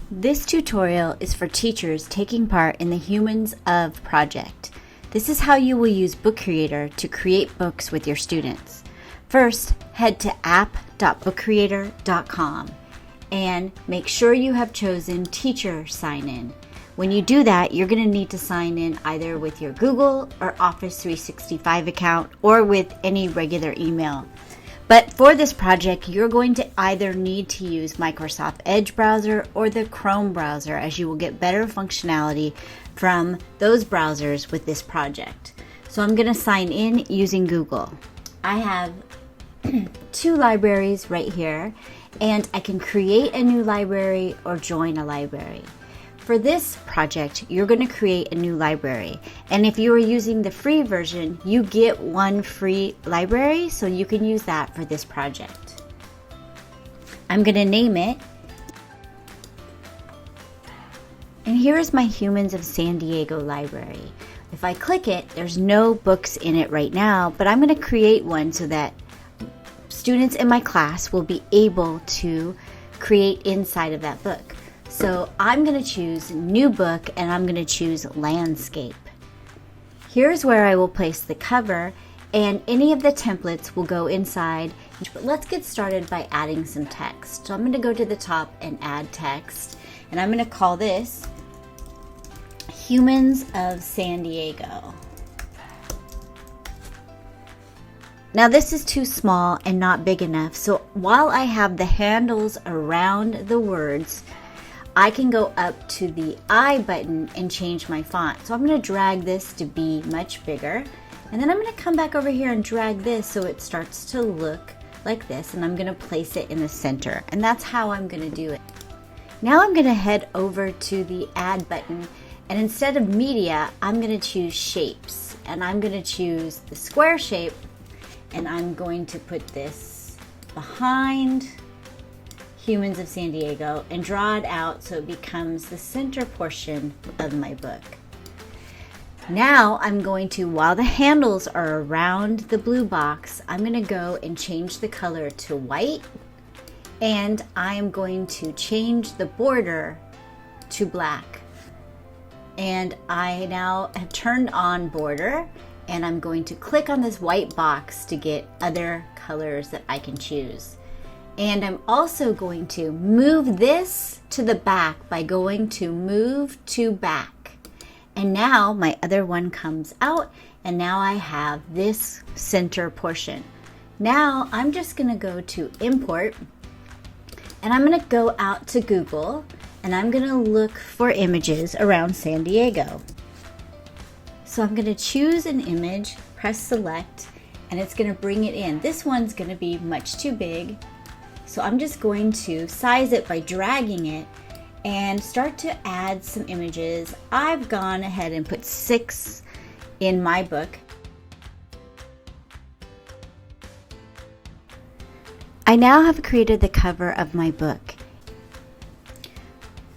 This tutorial is for teachers taking part in the Humans of project. This is how you will use Book Creator to create books with your students. First, head to app.bookcreator.com and make sure you have chosen Teacher Sign In. When you do that, you're going to need to sign in either with your Google or Office 365 account or with any regular email. But for this project, you're going to either need to use Microsoft Edge browser or the Chrome browser, as you will get better functionality from those browsers with this project. So I'm going to sign in using Google. I have two libraries right here, and I can create a new library or join a library. For this project, you're going to create a new library. And if you are using the free version, you get one free library, so you can use that for this project. I'm going to name it. And here is my Humans of San Diego library. If I click it, there's no books in it right now, but I'm going to create one so that students in my class will be able to create inside of that book. So I'm going to choose New Book, and I'm going to choose Landscape. Here's where I will place the cover, and any of the templates will go inside. But let's get started by adding some text. So I'm going to go to the top and add text, and I'm going to call this Humans of San Diego. Now this is too small and not big enough, so while I have the handles around the words, I can go up to the I button and change my font. So I'm going to drag this to be much bigger. And then I'm going to come back over here and drag this so it starts to look like this. And I'm going to place it in the center. And that's how I'm going to do it. Now I'm going to head over to the Add button. And instead of media, I'm going to choose shapes. And I'm going to choose the square shape. And I'm going to put this behind Humans of San Diego and draw it out so it becomes the center portion of my book. Now I'm going to, while the handles are around the blue box, I'm going to go and change the color to white, and I am going to change the border to black. And I now have turned on border, and I'm going to click on this white box to get other colors that I can choose. And I'm also going to move this to the back by going to Move to Back. And now my other one comes out, and now I have this center portion. Now I'm just going to go to Import, and I'm going to go out to Google, and I'm going to look for images around San Diego. So I'm going to choose an image, press Select, and it's going to bring it in. This one's going to be much too big. So I'm just going to size it by dragging it and start to add some images. I've gone ahead and put 6 in my book. I now have created the cover of my book.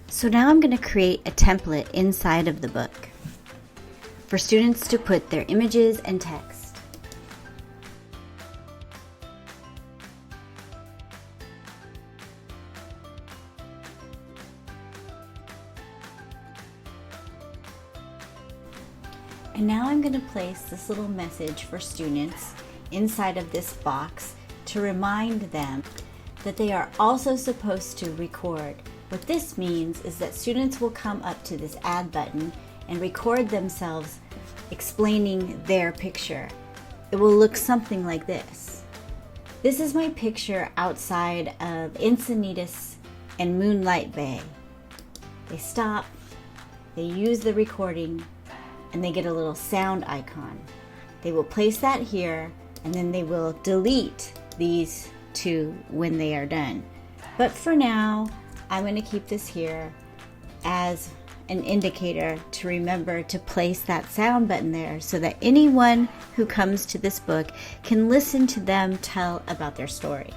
So now I'm going to create a template inside of the book for students to put their images and text. And now I'm going to place this little message for students inside of this box to remind them that they are also supposed to record. What this means is that students will come up to this Add button and record themselves explaining their picture. It will look something like this. This is my picture outside of Encinitas and Moonlight Bay. They stop, they use the recording, and they get a little sound icon. They will place that here, and then they will delete these two when they are done. But for now, I'm going to keep this here as an indicator to remember to place that sound button there so that anyone who comes to this book can listen to them tell about their story.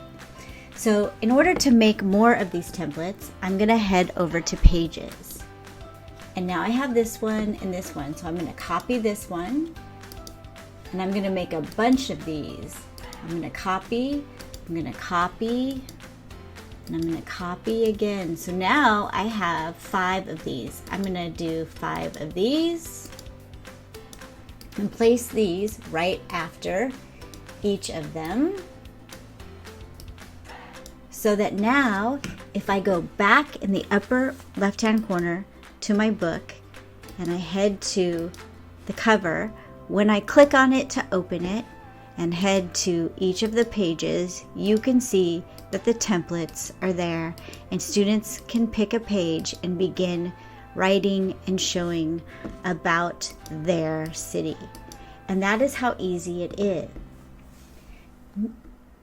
So in order to make more of these templates, I'm going to head over to Pages. And now I have this one and this one. So I'm going to copy this one, and I'm going to make a bunch of these. I'm going to copy, And I'm going to copy again. So now I have 5 of these. I'm going to do 5 of these and place these right after each of them. So that now if I go back in the upper left-hand corner to my book and I head to the cover, when I click on it to open it and head to each of the pages, you can see that the templates are there and students can pick a page and begin writing and showing about their city. And that is how easy it is.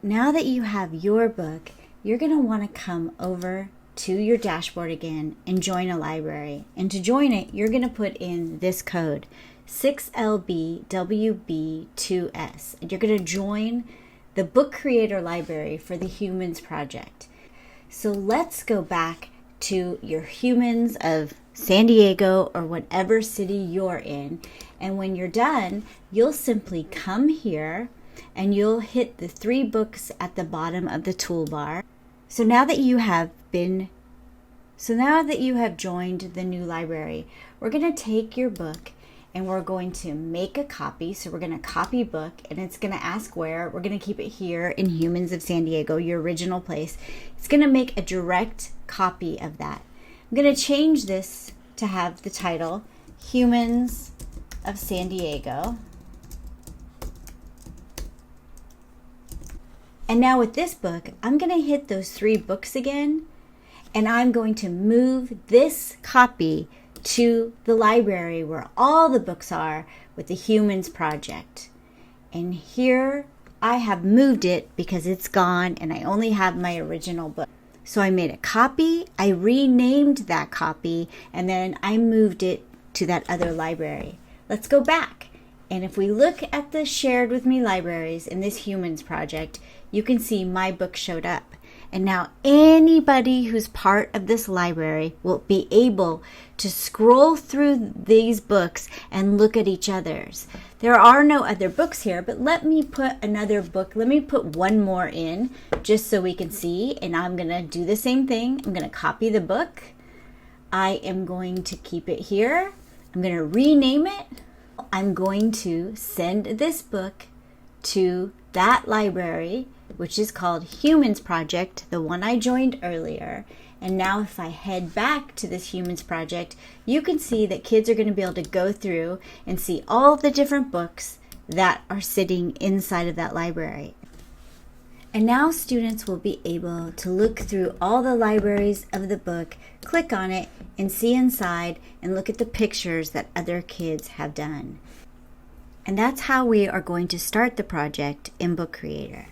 Now that you have your book, you're going to want to come over to your dashboard again and join a library. And to join it, you're going to put in this code, 6LBWB2S. And you're going to join the Book Creator Library for the Humans Project. So let's go back to your Humans of San Diego or whatever city you're in. And when you're done, you'll simply come here and you'll hit the 3 books at the bottom of the toolbar. So now that you have joined the new library, we're going to take your book and we're going to make a copy. So we're going to copy book and it's going to ask where. We're going to keep it here in Humans of San Diego, your original place. It's going to make a direct copy of that. I'm going to change this to have the title, Humans of San Diego. And now with this book, I'm going to hit those 3 books again, and I'm going to move this copy to the library where all the books are with the Humans Project. And here I have moved it because it's gone and I only have my original book. So I made a copy, I renamed that copy, and then I moved it to that other library. Let's go back. And if we look at the shared with me libraries in this Humans Project, you can see my book showed up. And now anybody who's part of this library will be able to scroll through these books and look at each other's. There are no other books here, but let me put another book. Let me put one more in just so we can see. And I'm going to do the same thing. I'm going to copy the book. I am going to keep it here. I'm going to rename it. I'm going to send this book to that library, which is called Humans Project, the one I joined earlier. And now if I head back to this Humans Project, you can see that kids are going to be able to go through and see all the different books that are sitting inside of that library. And now students will be able to look through all the libraries of the book, click on it, and see inside and look at the pictures that other kids have done. And that's how we are going to start the project in Book Creator.